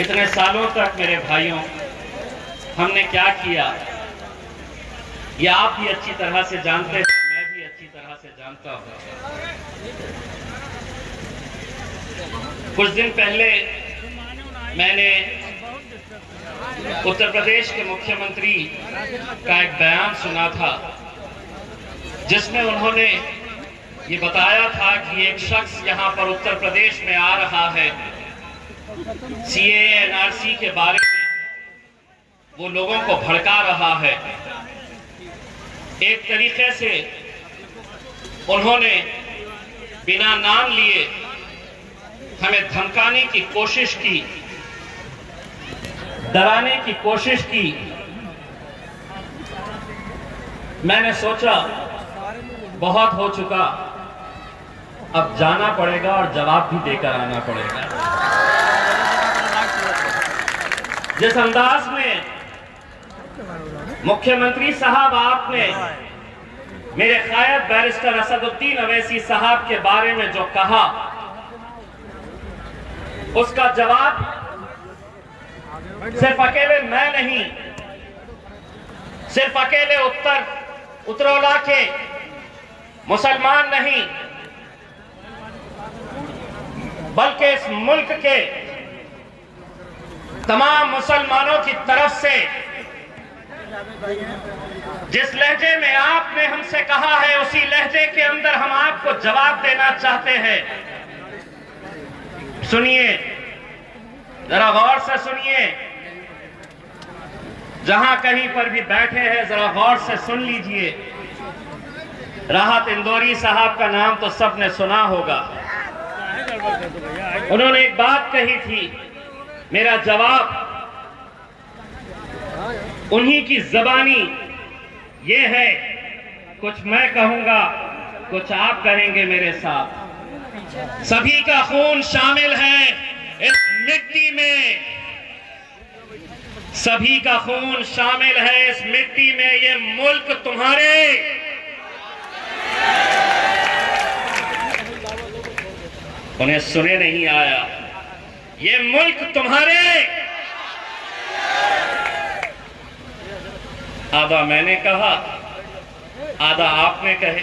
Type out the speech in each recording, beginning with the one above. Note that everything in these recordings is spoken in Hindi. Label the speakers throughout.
Speaker 1: इतने सालों तक मेरे भाइयों हमने क्या किया, ये आप भी अच्छी तरह से जानते हैं, मैं भी अच्छी तरह से जानता हूं। कुछ दिन पहले मैंने उत्तर प्रदेश के मुख्यमंत्री का एक बयान सुना था, जिसमें उन्होंने ये बताया था कि एक शख्स यहां पर उत्तर प्रदेश में आ रहा है, सीएए एनआरसी के बारे में वो लोगों को भड़का रहा है। एक तरीके से उन्होंने बिना नाम लिए हमें धमकाने की कोशिश की, डराने की कोशिश की। मैंने सोचा बहुत हो चुका, अब जाना पड़ेगा और जवाब भी देकर आना पड़ेगा। जिस अंदाज में मुख्यमंत्री साहब आपने मेरे कायद बैरिस्टर असदुद्दीन अवैसी साहब के बारे में जो कहा, उसका जवाब सिर्फ अकेले मैं नहीं, सिर्फ अकेले उत्तरौला के मुसलमान नहीं, बल्कि इस मुल्क के तमाम मुसलमानों की तरफ से जिस लहजे में आपने हमसे कहा है, उसी लहजे के अंदर हम आपको जवाब देना चाहते हैं। सुनिए, जरा गौर से सुनिए, जहां कहीं पर भी बैठे हैं जरा गौर से सुन लीजिए। राहत इंदौरी साहब का नाम तो सबने सुना होगा। उन्होंने एक बात कही थी, मेरा जवाब उन्हीं की जबानी ये है, कुछ मैं कहूंगा कुछ आप कहेंगे मेरे साथ। सभी का खून शामिल है इस मिट्टी में, सभी का खून शामिल है इस मिट्टी में। ये मुल्क तुम्हारे, उन्हें सुने नहीं आया, ये मुल्क तुम्हारे। आधा मैंने कहा, आधा आपने कहे।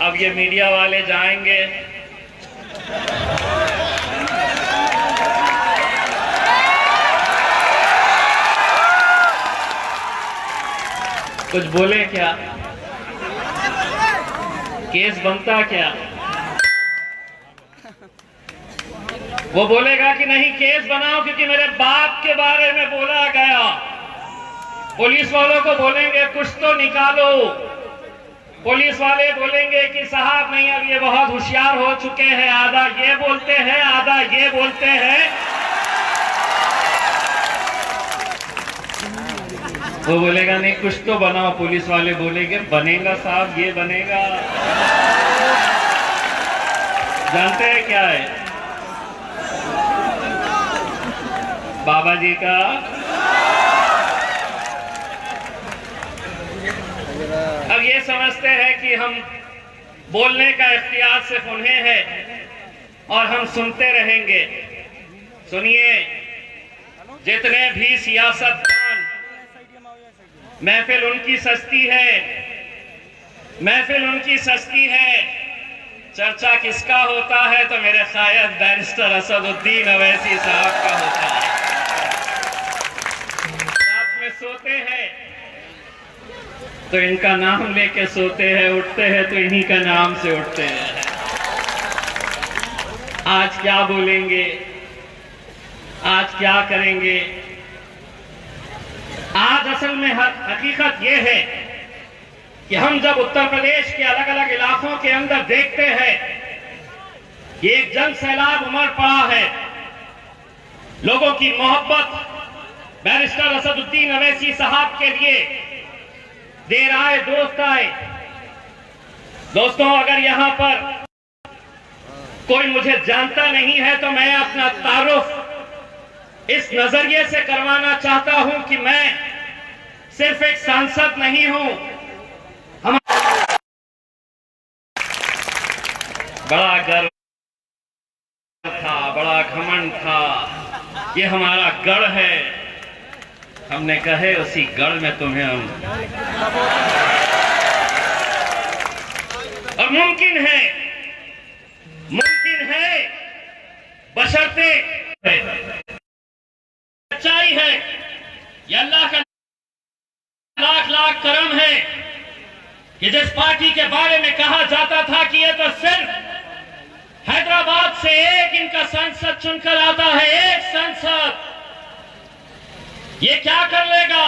Speaker 1: अब ये मीडिया वाले जाएंगे, कुछ बोले क्या, केस बनता क्या? वो बोलेगा कि नहीं केस बनाओ क्योंकि मेरे बाप के बारे में बोला गया। पुलिस वालों को बोलेंगे कुछ तो निकालो, पुलिस वाले बोलेंगे कि साहब नहीं, अब ये बहुत होशियार हो चुके हैं, आधा ये बोलते हैं आधा ये बोलते हैं। वो बोलेगा नहीं कुछ तो बनाओ, पुलिस वाले बोलेंगे बनेगा साहब, ये बनेगा। जानते हैं क्या है बाबा जी का? अब ये समझते हैं कि हम बोलने का इख्तियार सिर्फ उन्हें है और हम सुनते रहेंगे। सुनिए, जितने भी सियासतदान, महफिल उनकी सस्ती है, महफिल उनकी सस्ती है, चर्चा किसका होता है तो मेरे कायद बैरिस्टर असदुद्दीन अवैसी साहब का होता है। रात में सोते हैं तो इनका नाम लेके सोते हैं, उठते हैं तो इन्हीं का नाम से उठते हैं। आज क्या बोलेंगे, आज क्या करेंगे? आज असल में हकीकत यह है कि हम जब उत्तर प्रदेश के अलग अलग इलाकों के अंदर देखते हैं कि एक जन सैलाब उमड़ पड़ा है, लोगों की मोहब्बत बैरिस्टर असदुद्दीन अवैसी साहब के लिए, देर आए दोस्त आए। दोस्तों, अगर यहां पर कोई मुझे जानता नहीं है तो मैं अपना तारुफ इस नजरिए से करवाना चाहता हूं कि मैं सिर्फ एक सांसद नहीं हूं, हम बड़ा गर्व था बड़ा घमंड था, ये हमारा गढ़ है। हमने कहे उसी गढ़ में तुम्हें हम, और मुमकिन है बशर्ते सच्चाई है, ये अल्लाह का लाख लाख करम है कि जिस पार्टी के बारे में कहा जाता था कि ये तो सिर्फ हैदराबाद से एक इनका सांसद चुनकर आता है, एक सांसद, ये क्या कर लेगा?